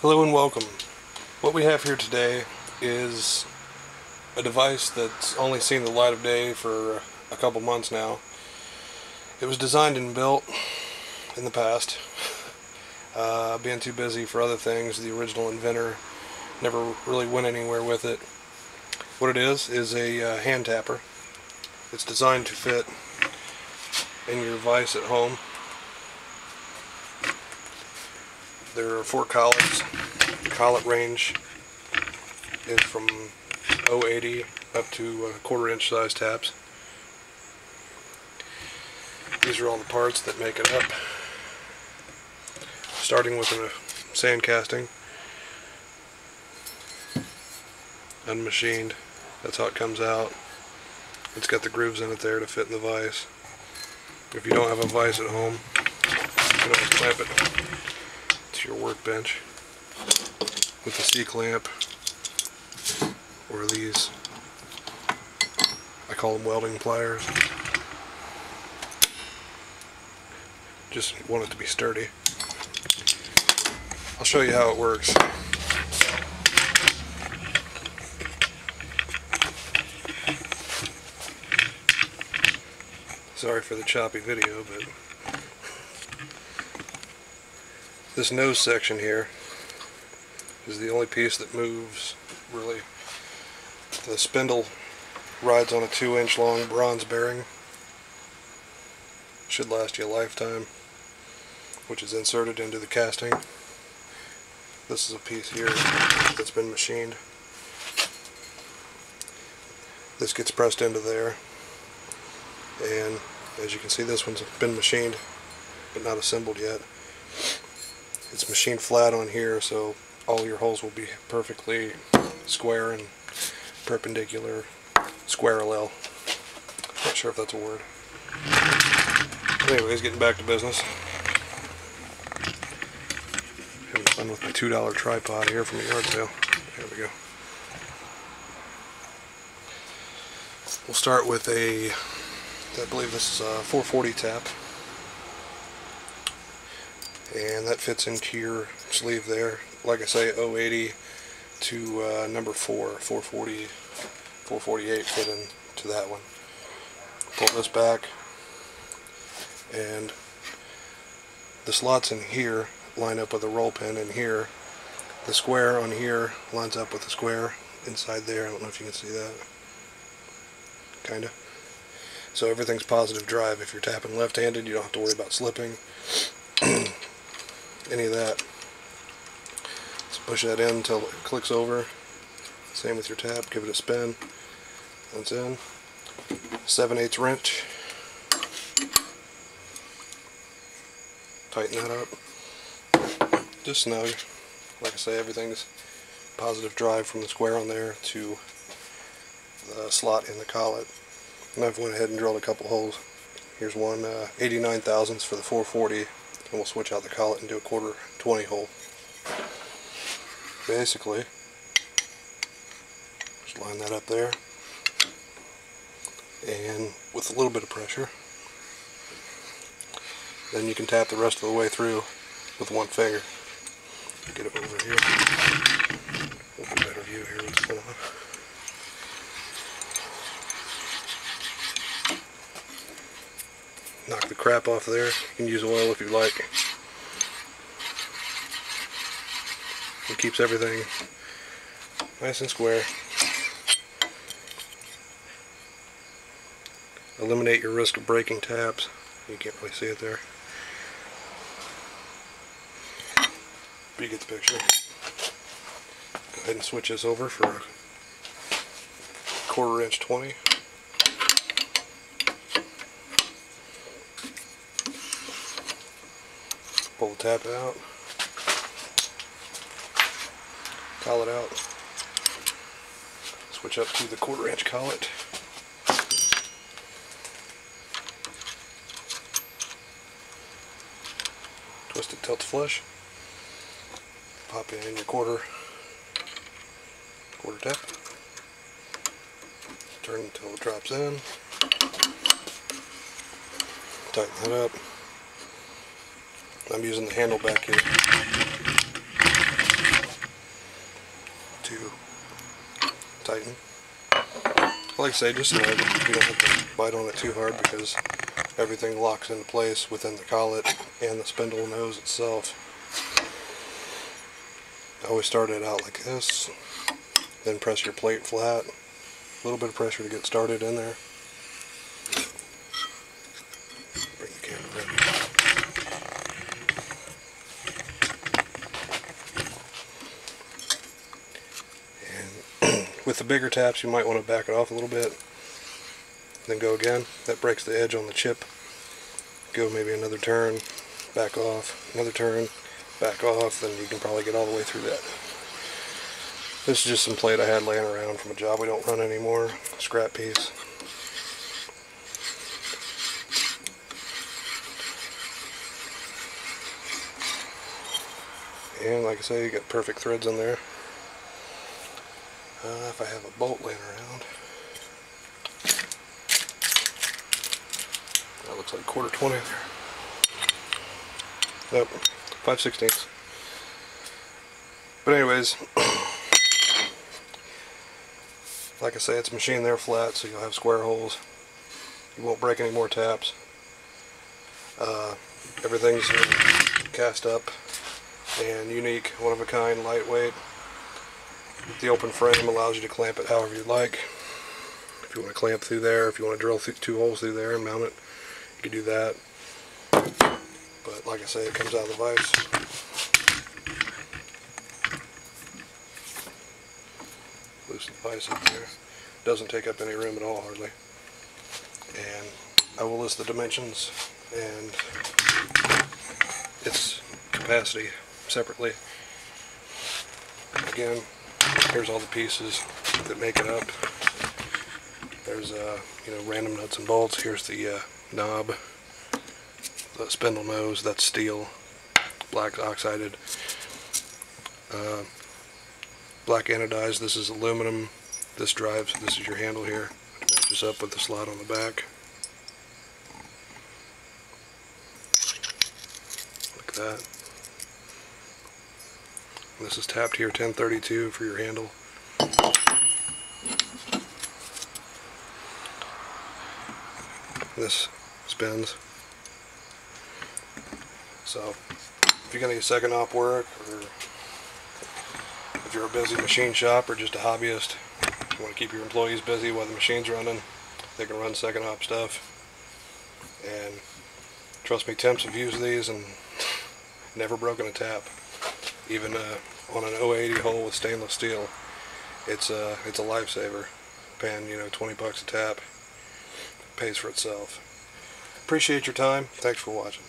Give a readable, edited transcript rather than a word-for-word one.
Hello and welcome. What we have here today is a device that's only seen the light of day for a couple months now. It was designed and built in the past. Being too busy for other things, the original inventor never really went anywhere with it. What it is a hand tapper. It's designed to fit in your vise at home. There are 4 collets. The collet range is from 0.80 up to 1/4 inch size taps. These are all the parts that make it up. Starting with a sand casting, unmachined. That's how it comes out. It's got the grooves in it there to fit in the vise. If you don't have a vise at home, you can always clamp it to your workbench with a C-clamp, or these, I call them welding pliers. Just want it to be sturdy. I'll show you how it works. Sorry for the choppy video, but this nose section here is the only piece that moves, really. The spindle rides on a 2-inch long bronze bearing. Should last you a lifetime, which is inserted into the casting. This is a piece here that's been machined. This gets pressed into there, and as you can see, this one's been machined but not assembled yet. It's machined flat on here, so all your holes will be perfectly square and perpendicular, squarelel. Not sure if that's a word. Anyways, getting back to business. Having fun with my $2 tripod here from a yard sale. There we go. We'll start with I believe this is a 440 tap. And that fits into your sleeve there. Like I say, 080 to number 4, 440, 448 fit into that one. Pull this back, and the slots in here line up with a roll pin in here. The square on here lines up with the square inside there. I don't know if you can see that. Kinda. So everything's positive drive. If you're tapping left-handed, you don't have to worry about slipping. Any of that. So push that in until it clicks over. Same with your tap. Give it a spin. That's in. 7/8 wrench. Tighten that up. Just snug. Like I say, everything's positive drive from the square on there to the slot in the collet. And I've went ahead and drilled a couple holes. Here's one 89 thousandths for the 440, and we'll switch out the collet and do a 1/4 20 hole. Basically, just line that up there, and with a little bit of pressure, then you can tap the rest of the way through with one finger. Get it over here. A little better view here. What's going on? Knock the crap off there. You can use oil if you like. It keeps everything nice and square. Eliminate your risk of breaking taps. You can't really see it there, but you get the picture. Go ahead and switch this over for a 1/4 inch 20. Pull the tap out, collet out, switch up to the 1/4 inch collet. Twist it till it's flush. Pop in your quarter tap. Turn until it drops in. Tighten that up. I'm using the handle back here. to tighten. Like I say, just snug. You don't have to bite on it too hard because everything locks into place within the collet and the spindle nose itself. I always start it out like this, then press your plate flat. A little bit of pressure to get started in there. Bring the camera in. And with the bigger taps, you might want to back it off a little bit, then go again. That breaks the edge on the chip. Go maybe another turn, back off, another turn, back off, then you can probably get all the way through that. This is just some plate I had laying around from a job we don't run anymore, scrap piece. And like I say, you got perfect threads in there. If I have a bolt laying around, that looks like 1/4 there. Nope, 5/16. But anyways, like I say, it's machined there flat, so you'll have square holes. You won't break any more taps. Everything's cast up and unique, one of a kind, lightweight. The open frame allows you to clamp it however you like. If you want to clamp through there, if you want to drill 2 holes through there and mount it, you can do that. But like I say, it comes out of the vise. Loosen the vise up there. Doesn't take up any room at all, hardly. And I will list the dimensions and its capacity separately. Again, here's all the pieces that make it up. There's random nuts and bolts. Here's the knob, the spindle nose. That's steel, black oxided, black anodized. This is aluminum. This drives. This is your handle here. It matches up with the slot on the back. Like that. And this is tapped here 1032 for your handle. This spins. So if you're going to get second op work, or if you're a busy machine shop or just a hobbyist, you want to keep your employees busy while the machine's running, they can run second op stuff. And trust me, temps have used these and never broken a tap. Even on an 080 hole with stainless steel, it's a lifesaver. Paying $20 a tap pays for itself. Appreciate your time. Thanks for watching.